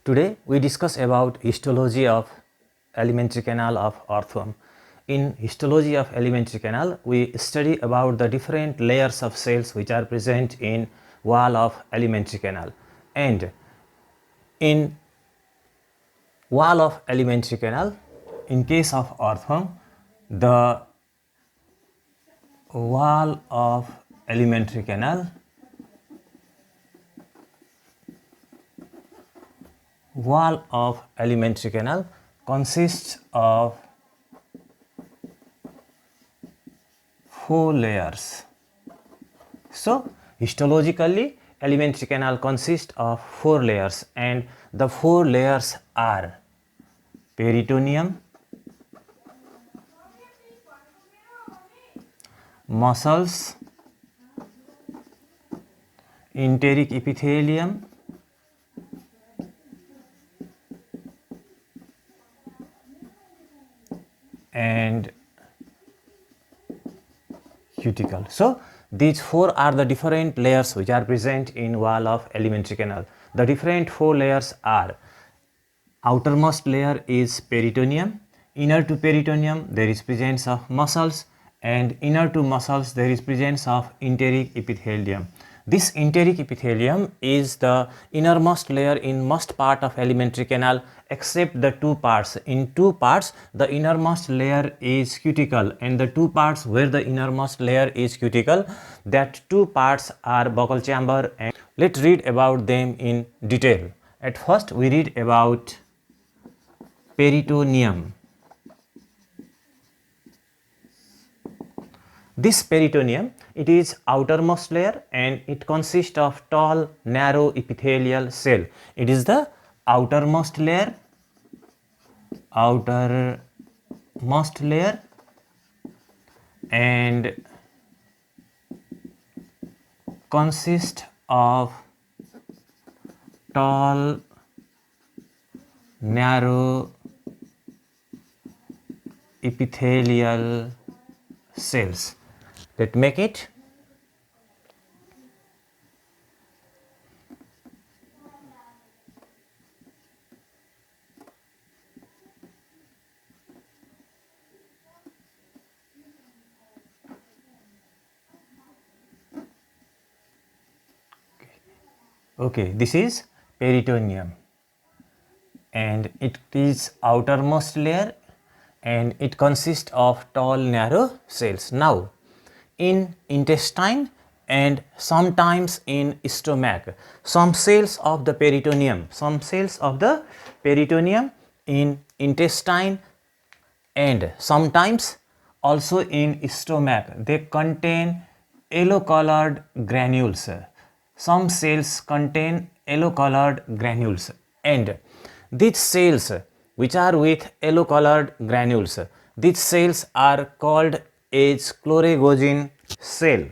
Today we discuss about histology of alimentary canal of earthworm. In histology of alimentary canal, we study about the different layers of cells which are present in wall of alimentary canal. And in wall of alimentary canal, in case of earthworm, the wall of alimentary canal consists of 4 layers. So, histologically, alimentary canal consists of 4 layers, and the 4 layers are peritoneum, muscles, enteric epithelium, and cuticle. So, these 4 are the different layers which are present in wall of alimentary canal. The different 4 layers are: outermost layer is peritoneum, inner to peritoneum there is presence of muscles, and inner to muscles there is presence of enteric epithelium. This enteric epithelium is the innermost layer in most part of alimentary canal except the 2 parts. In 2 parts the innermost layer is cuticle, and the 2 parts where the innermost layer is cuticle, that 2 parts are buccal chamber. And let's read about them in detail. At first we read about peritoneum. This peritoneum, it is outermost layer and it consists of tall narrow epithelial cell. It is the outermost layer and consists of tall narrow epithelial cells. Let's make it. Okay, this is peritoneum and it is outermost layer and it consists of tall narrow cells. Now, in intestine and sometimes in stomach, some cells of the peritoneum in intestine and sometimes also in stomach, they contain yellow colored granules. Some cells contain yellow colored granules, and these cells which are with yellow colored granules, these cells are called as CHLORAGEN cell.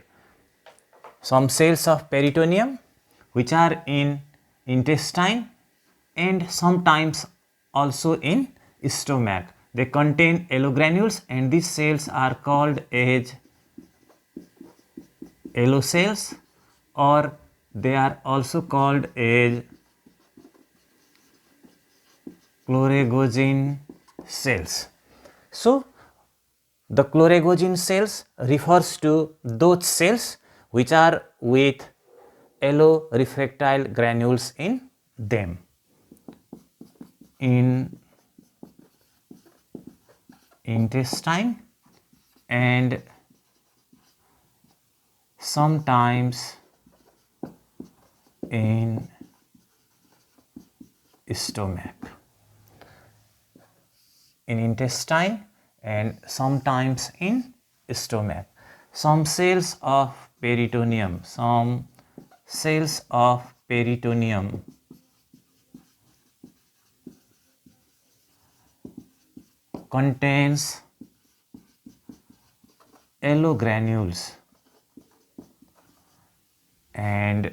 Some cells of peritoneum which are in intestine and sometimes also in stomach, they contain yellow granules, and these cells are called as yellow cells, or they are also called as CHLORAGEN cells. So, the CHLORAGEN cells refers to those cells which are with yellow refractile granules in them. In intestine and sometimes in stomach. In intestine and sometimes in stomach. Some cells of peritoneum contains yellow granules, and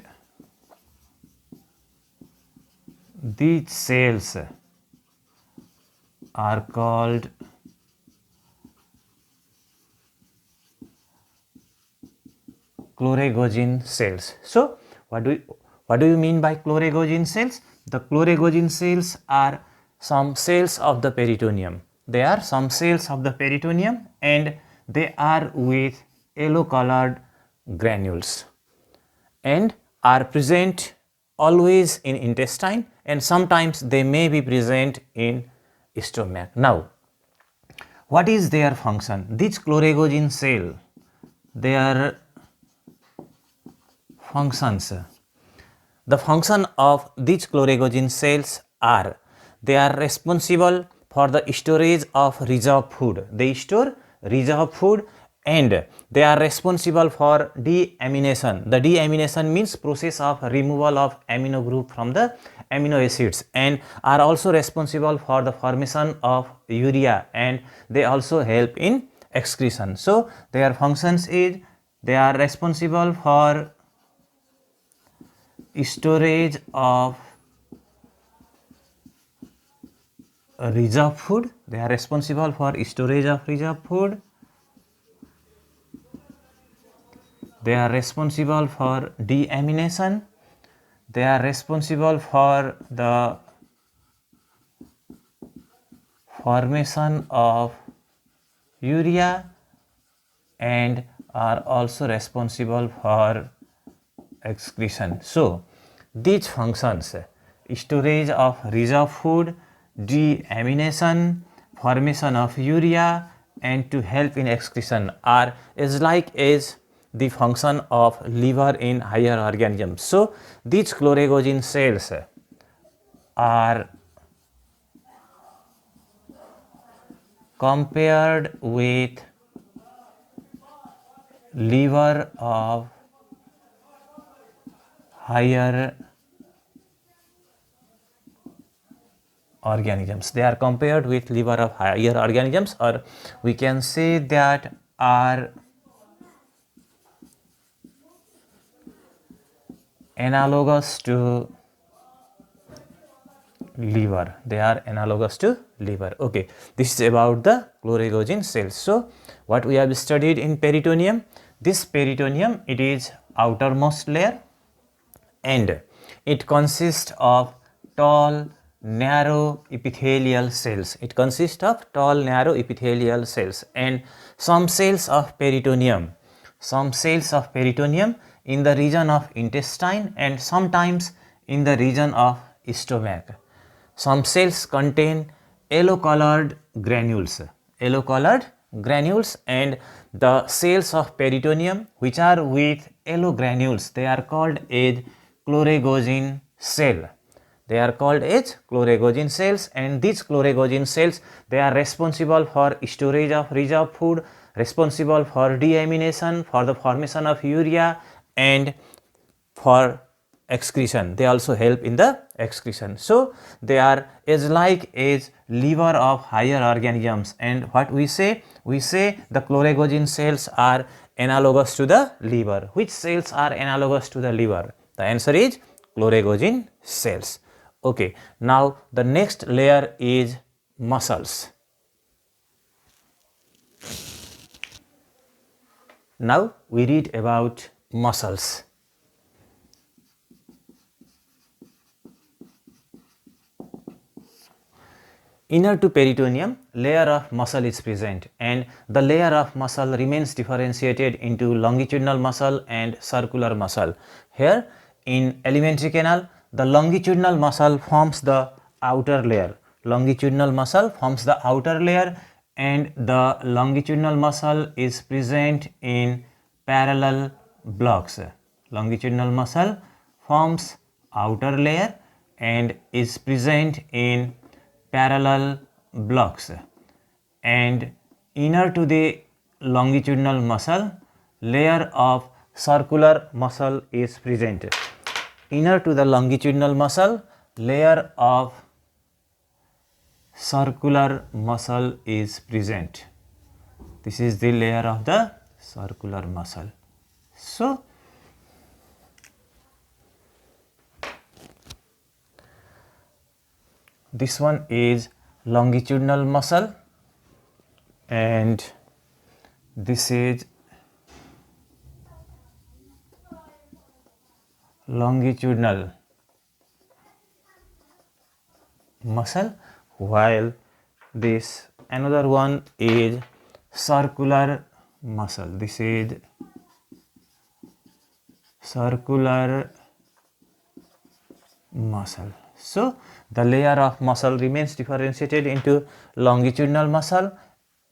these cells are called CHLORAGEN cells. So, what do you mean by CHLORAGEN cells? the chloragene cells are some cells of the peritoneum. They are some cells of the peritoneum and they are with yellow colored granules and are present always in intestine, and sometimes they may be present in stomach. Now, what is their function? This chloragene cell, their functions. The function of these chloragene cells are, they are responsible for the storage of reserve food. They store reserve food and they are responsible for deamination. The deamination means process of removal of amino group from the amino acids, and are also responsible for the formation of urea, and they also help in excretion. So their functions is, they are responsible for storage of reserve food. They are responsible for storage of reserve food. They are responsible for deamination. They are responsible for the formation of urea and are also responsible for excretion. So these functions, storage of reserve food, deamination, formation of urea, and to help in excretion, are is like as the function of liver in higher organisms. So these chloragene cells are compared with liver of higher organisms. They are compared with liver of higher organisms, or we can say that are analogous to liver. They are analogous to liver. Okay, this is about the chloragene cells. So what we have studied in peritoneum, this peritoneum, it is outermost layer and it consists of tall narrow epithelial cells. It consists of tall narrow epithelial cells and some cells of peritoneum, in the region of intestine and sometimes in the region of stomach. Some cells contain yellow colored granules, and the cells of peritoneum which are with yellow granules, they are called as chloragene cell. They are called as chloragene cells, and these chloragene cells, they are responsible for storage of reserve food, responsible for deamination, for the formation of urea, and for excretion. They also help in the excretion. So they are as like as liver of higher organisms, and what we say the chloragene cells are analogous to the liver. Which cells are analogous to the liver? The answer is chloragene cells. Okay, now the next layer is muscles. Now we read about muscles. Inner to peritoneum, layer of muscle is present, and the layer of muscle remains differentiated into longitudinal muscle and circular muscle. Here in alimentary canal, the longitudinal muscle forms the outer layer. And the longitudinal muscle is present in parallel blocks. Longitudinal muscle forms outer layer and is present in parallel blocks, and inner to the longitudinal muscle, layer of circular muscle is present. Inner to the longitudinal muscle, layer of circular muscle is present. This is the layer of the circular muscle. So this one is longitudinal muscle and this is longitudinal muscle, while this another one is circular muscle. This is circular muscle. So the layer of muscle remains differentiated into longitudinal muscle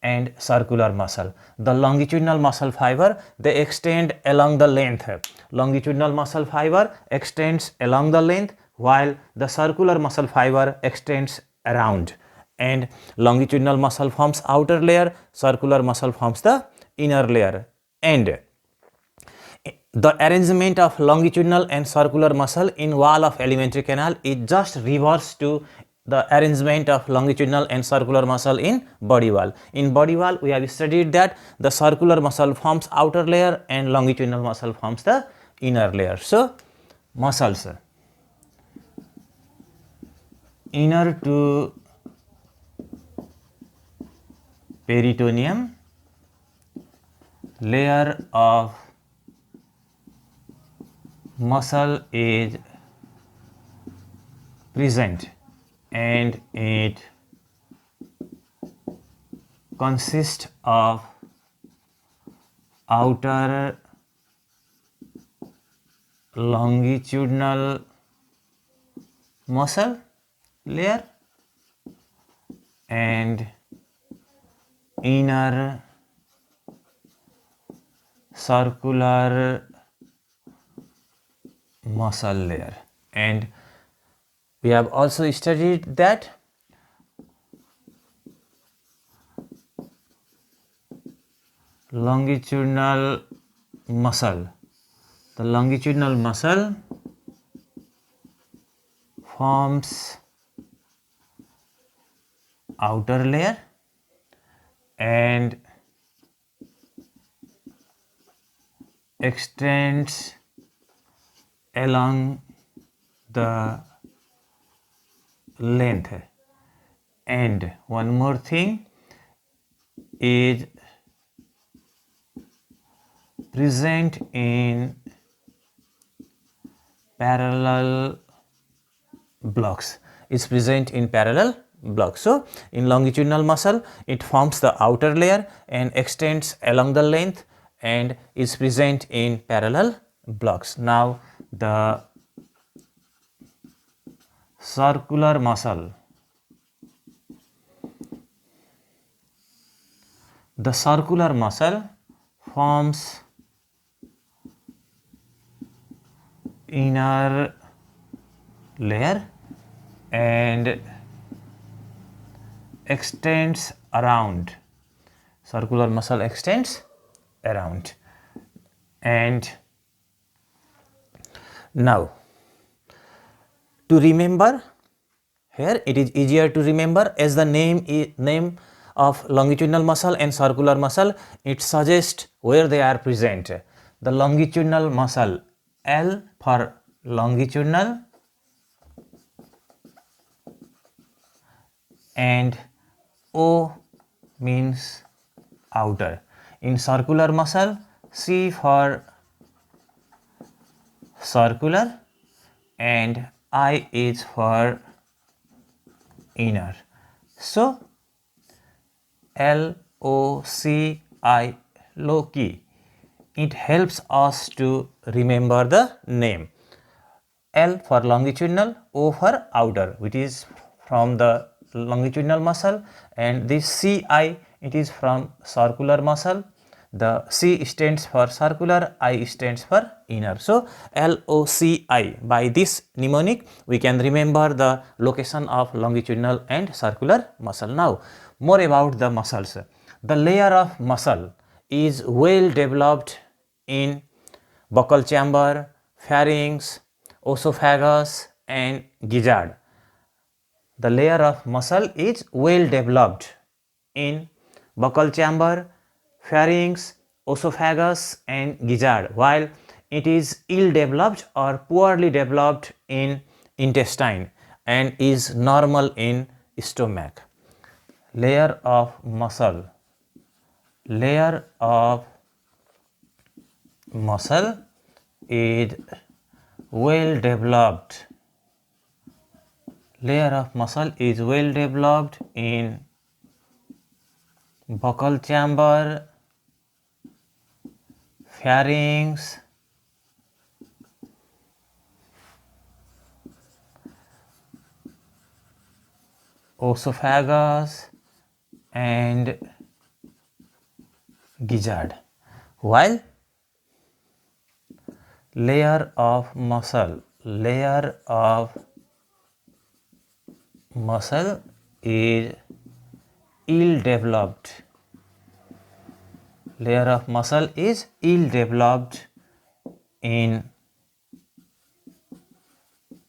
and circular muscle. The longitudinal muscle fiber, they extend along the length. Longitudinal muscle fiber extends along the length, while the circular muscle fiber extends around. And longitudinal muscle forms outer layer, circular muscle forms the inner layer. And the arrangement of longitudinal and circular muscle in wall of alimentary canal is just reverse to the arrangement of longitudinal and circular muscle in body wall. In body wall, we have studied that the circular muscle forms outer layer and longitudinal muscle forms the inner layer. So, muscles inner to peritoneum layer of muscle is present and it consists of outer longitudinal muscle layer and inner circular muscle layer. And we have also studied that longitudinal muscle, the longitudinal muscle forms outer layer and extends along the length. And one more thing is present in parallel blocks. Is present in parallel blocks. So, in longitudinal muscle, it forms the outer layer and extends along the length and is present in parallel blocks. Now, the circular muscle, the circular muscle forms inner layer and extends around. Circular muscle extends around. And now, to remember, here it is easier to remember as the name of longitudinal muscle and circular muscle, it suggests where they are present. The longitudinal muscle, L for longitudinal and O means outer. In circular muscle, C for circular and I is for inner. So, LOCI, loci, it helps us to remember the name. L for longitudinal, O for outer, which is from the longitudinal muscle, and this CI, it is from circular muscle. The C stands for circular, I stands for inner. So, LOCI, by this mnemonic we can remember the location of longitudinal and circular muscle. Now, more about the muscles. The layer of muscle is well developed in buccal chamber, pharynx, esophagus and gizzard. The layer of muscle is well developed in buccal chamber, pharynx, esophagus and gizzard, while it is ill developed or poorly developed in intestine and is normal in stomach. Layer of muscle, layer of muscle is well developed layer of muscle is well developed in buccal chamber, pharynx, esophagus and gizzard, while layer of muscle is ill developed. Layer of muscle is ill developed in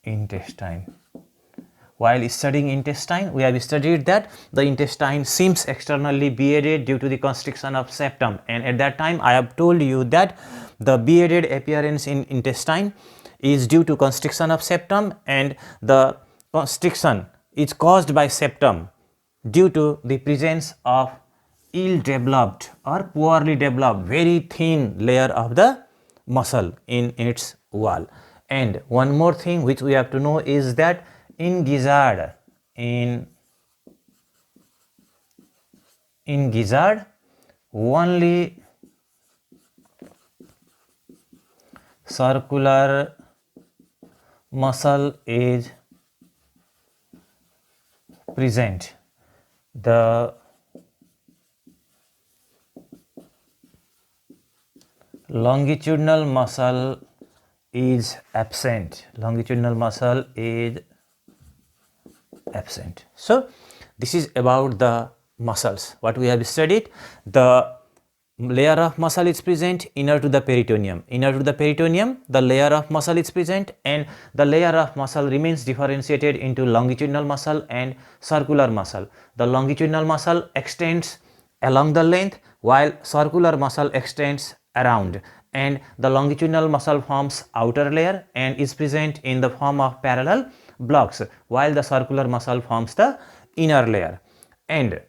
intestine. While studying intestine, we have studied that the intestine seems externally beaded due to the constriction of septum, and at that time I have told you that the beaded appearance in intestine is due to constriction of septum, and the constriction is caused by septum due to the presence of ill developed or poorly developed very thin layer of the muscle in its wall. And one more thing which we have to know is that in gizzard, only circular muscle is present. The longitudinal muscle is absent. So this is about the muscles. What we have studied, the layer of muscle is present inner to the peritoneum. The layer of muscle is present, and the layer of muscle remains differentiated into longitudinal muscle and circular muscle. The longitudinal muscle extends along the length, while circular muscle extends around, and the longitudinal muscle forms outer layer and is present in the form of parallel blocks, while the circular muscle forms the inner layer. And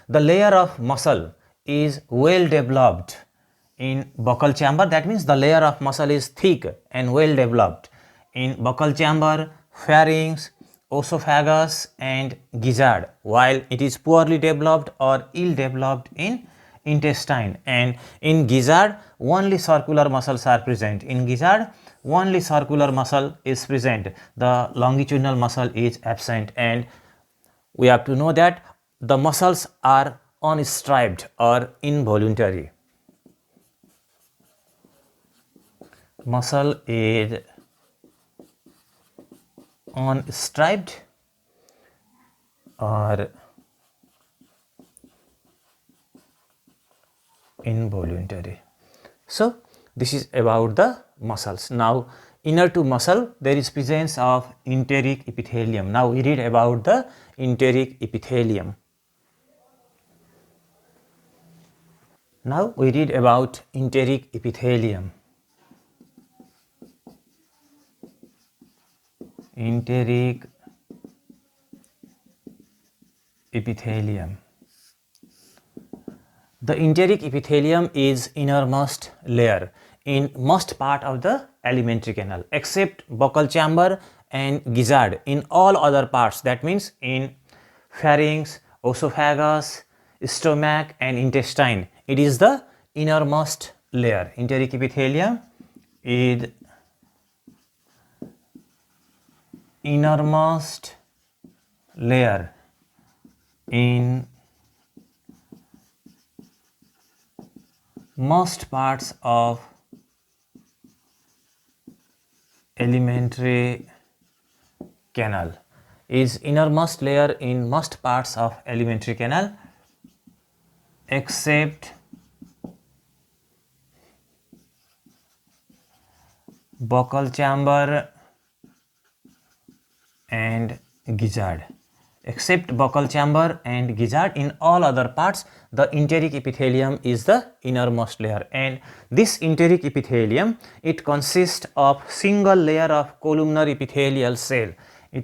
the layer of muscle is well developed in buccal chamber. That means the layer of muscle is thick and well developed in buccal chamber, pharynx, esophagus and gizzard, while it is poorly developed or ill developed in intestine. And in gizzard only circular muscles are present. The longitudinal muscle is absent, and we have to know that the muscles are unstriped or involuntary. Muscle is unstriped or involuntary. So this is about the muscles. Now inner to muscle there is presence of enteric epithelium. Now we read about the enteric epithelium. Now we read about enteric epithelium. Enteric epithelium. The enteric epithelium is innermost layer in most part of the alimentary canal except buccal chamber and gizzard. In all other parts, that means in pharynx, esophagus, stomach and intestine, it is the innermost layer. Enteric epithelium is innermost layer in most parts of alimentary canal. Is innermost layer in most parts of alimentary canal except buccal chamber and gizzard. Except buccal chamber and gizzard, in all other parts the enteric epithelium is the innermost layer. And this enteric epithelium, it consists of single layer of columnar epithelial cell. The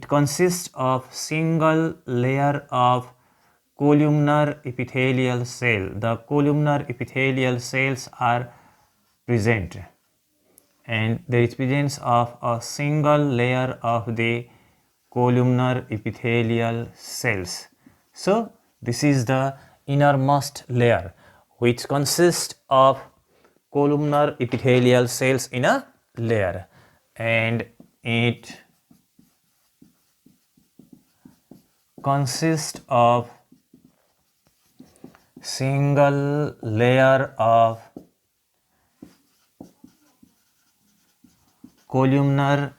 columnar epithelial cells are present, and there is presence of a single layer of the columnar epithelial cells. So this is the innermost layer which consists of columnar epithelial cells in a layer, and it consists of single layer of columnar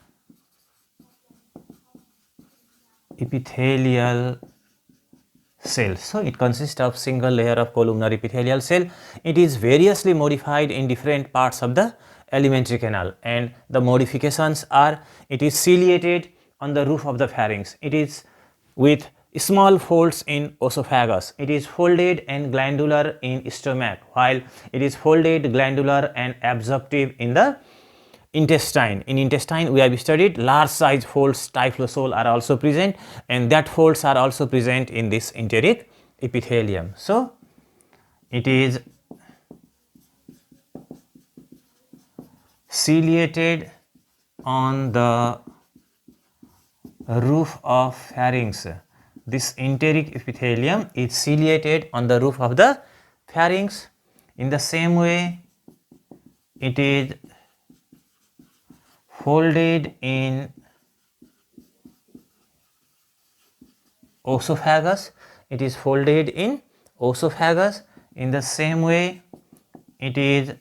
epithelial cell. So it consists of single layer of columnar epithelial cell. It is variously modified in different parts of the alimentary canal, and the modifications are: it is ciliated on the roof of the pharynx, it is with small folds in esophagus, it is folded and glandular in stomach, while it is folded, glandular and absorptive in the intestine. In intestine we have studied large size folds, typhlosoles are also present, and that folds are also present in this enteric epithelium. So it is ciliated on the roof of pharynx. This enteric epithelium is ciliated on the roof of the pharynx. In the same way, it is folded in esophagus. It is folded in esophagus. In the same way, it is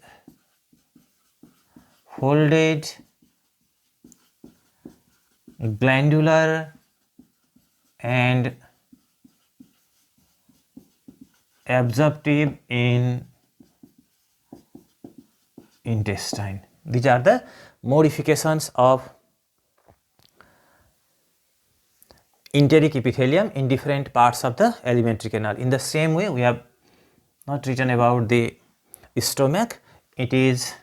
folded, glandular and absorptive in intestine. These are the modifications of enteric epithelium in different parts of the alimentary canal. In the same way, we have not written about the stomach. It is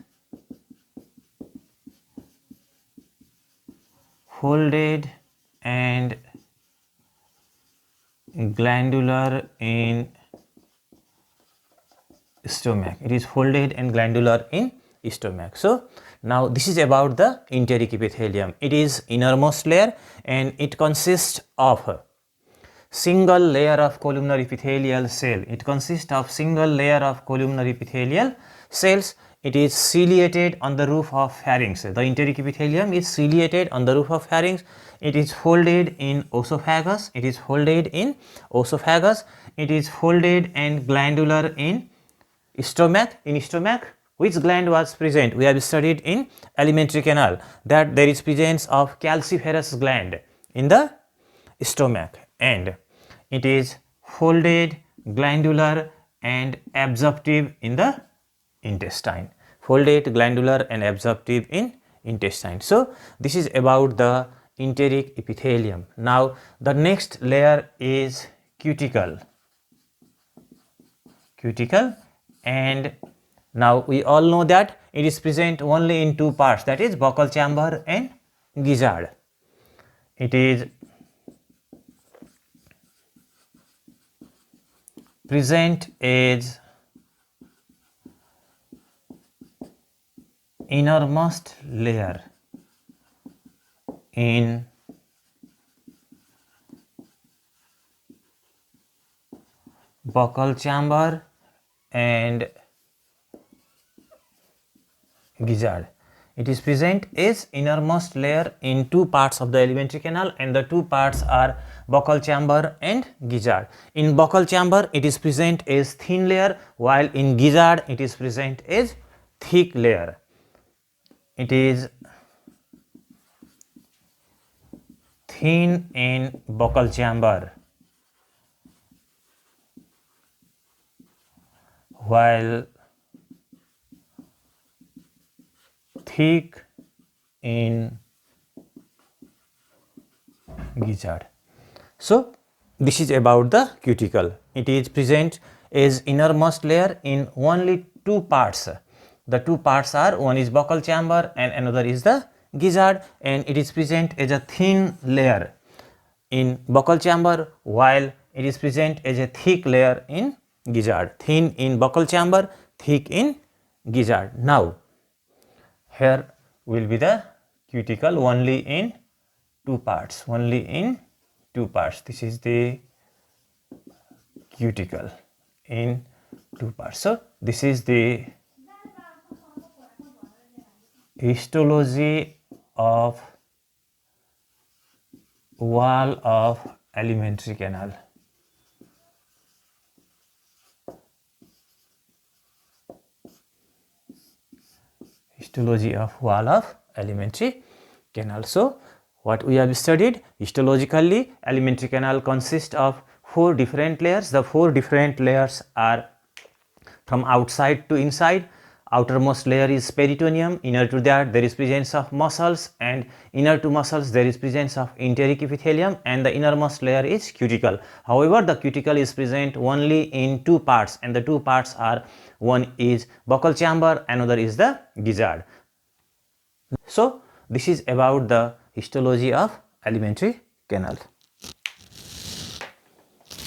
folded and glandular in stomach. It is folded and glandular in stomach. So now this is about the enteric epithelium. It is innermost layer and it consists of single layer of columnar epithelial cell. It consists of single layer of columnar epithelial cells. It is ciliated on the roof of pharynx. The enteric epithelium is ciliated on the roof of pharynx. It is folded in esophagus. It is folded in esophagus. It is folded and glandular in stomach. In stomach, which gland was present? We have studied in alimentary canal that there is presence of calciferous gland in the stomach, and it is folded, glandular and absorptive in the intestine. Folded, glandular and absorptive in intestine. So this is about the enteric epithelium. Now the next layer is cuticle. Cuticle, and now we all know that it is present only in two parts, that is buccal chamber and gizzard. It is present as innermost layer in buccal chamber and gizzard. It is present as innermost layer in two parts of the alimentary canal, and the two parts are buccal chamber and gizzard. In buccal chamber it is present as thin layer, while in gizzard it is present as thick layer. It is thin in buccal chamber, while thick in gizzard. So this is about the cuticle. It is present as innermost layer in only two parts. The two parts are, one is buccal chamber and another is the gizzard, and it is present as a thin layer in buccal chamber, while it is present as a thick layer in gizzard. Thin in buccal chamber, thick in gizzard. Now here will be the cuticle only in two parts. This is the cuticle in two parts. So this is the histology of wall of alimentary canal. Histology of wall of alimentary canal. So what we have studied, histologically alimentary canal consists of 4 different layers. The 4 different layers are from outside to inside. Outermost layer is peritoneum, inner to that there is presence of muscles, and inner to muscles there is presence of enteric epithelium, and the innermost layer is cuticle. However, the cuticle is present only in 2 parts, and the 2 parts are, one is buccal chamber, another is the gizzard. So this is about the histology of alimentary canal.